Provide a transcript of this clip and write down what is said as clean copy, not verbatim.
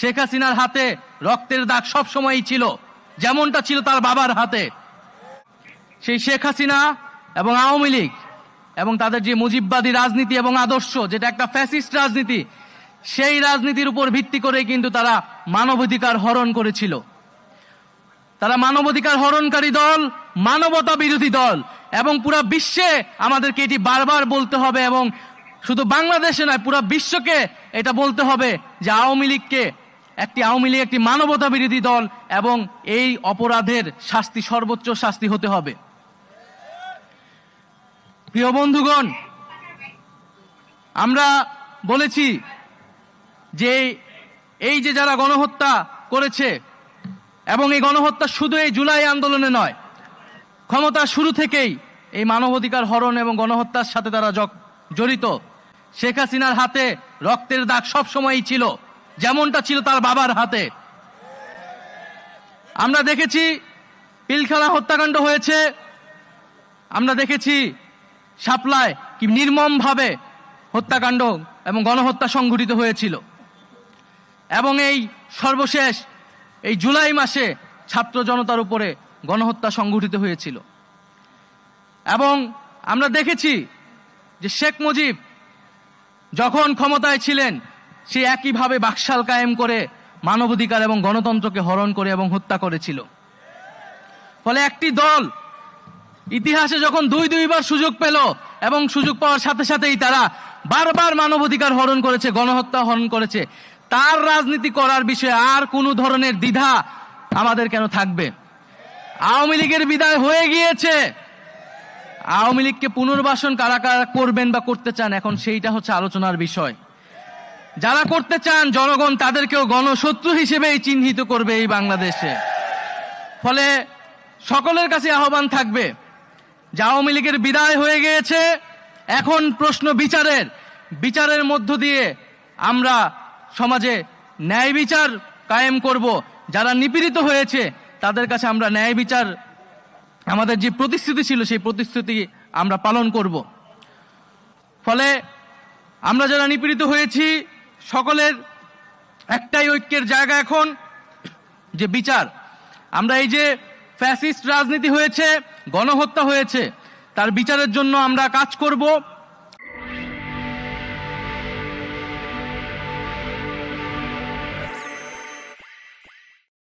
শেখ হাসিনার হাতে রক্তের দাগ সব সময়ই ছিল, যেমনটা ছিল তার বাবার হাতে। সেই শেখ হাসিনা এবং আওয়ামী লীগ এবং তাদের যে মুজিববাদী রাজনীতি এবং আদর্শ, যেটা একটা ফ্যাসিস্ট রাজনীতি, সেই রাজনীতির উপর ভিত্তি করে কিন্তু তারা মানবাধিকার হরণ করেছিল। তারা মানবাধিকার হরণকারী দল, মানবতা বিরোধী দল, এবং পুরা বিশ্বে আমাদেরকে এটি বারবার বলতে হবে, এবং শুধু বাংলাদেশে নয় পুরা বিশ্বকে এটা বলতে হবে যে আওয়ামী লীগ একটি মানবতা বিরোধী দল, এবং এই অপরাধের শাস্তি সর্বোচ্চ শাস্তি হতে হবে। প্রিয় বন্ধুগণ, আমরা বলেছি যে এই যে যারা গণহত্যা করেছে, এবং এই গণহত্যা শুধু এই জুলাই আন্দোলনে নয়, ক্ষমতা শুরু থেকেই এই মানবাধিকার হরণ এবং গণহত্যার সাথে তারা জড়িত। শেখ হাসিনার হাতে রক্তের দাগ সব সময়ই ছিল, যেমনটা ছিল তার বাবার হাতে। আমরা দেখেছি পিলখানা হত্যাকাণ্ড হয়েছে, আমরা দেখেছি শাপলায় কি নির্মমভাবে হত্যাকাণ্ড এবং গণহত্যা সংঘটিত হয়েছিল, এবং এই সর্বশেষ এই জুলাই মাসে ছাত্র জনতার উপরে গণহত্যা সংঘটিত হয়েছিল। এবং আমরা দেখেছি যে শেখ মুজিব যখন ক্ষমতায় ছিলেন, সে একইভাবে বাকশাল কায়েম করে মানবাধিকার এবং গণতন্ত্রকে হরণ করে এবং হত্যা করেছিল। ফলে একটি দল ইতিহাসে যখন দুইবার সুযোগ পেল, এবং সুযোগ পাওয়ার সাথে সাথেই তারা বারবার মানবাধিকার হরণ করেছে, গণহত্যা হরণ করেছে, তার রাজনীতি করার বিষয়ে আর কোনো ধরনের দ্বিধা আমাদের কেন থাকবে? আওয়ামী লীগের বিদায় হয়ে গিয়েছে, আওয়ামী লীগকে পুনর্বাসন কারা কারা করবেন বা করতে চান, এখন সেইটা হচ্ছে আলোচনার বিষয়। যারা করতে চান, জনগণ তাদেরকেও গণশত্রু হিসেবেই চিহ্নিত করবে এই বাংলাদেশে। ফলে সকলের কাছে আহ্বান থাকবে যে আওয়ামী লীগের বিদায় হয়ে গিয়েছে, এখন প্রশ্ন বিচারের মধ্য দিয়ে আমরা সমাজে ন্যায় বিচার কায়েম করব। যারা নিপীড়িত হয়েছে তাদের কাছে আমরা ন্যায় বিচার, আমাদের যে প্রতিশ্রুতি ছিল সেই প্রতিশ্রুতি আমরা পালন করব। ফলে আমরা যারা নিপীড়িত হয়েছি সকলের একটাই ঐক্যের জায়গা এখন, যে বিচার। আমরা এই যে ফ্যাসিস্ট রাজনীতি হয়েছে, গণহত্যা হয়েছে, তার বিচারের জন্য আমরা কাজ করব।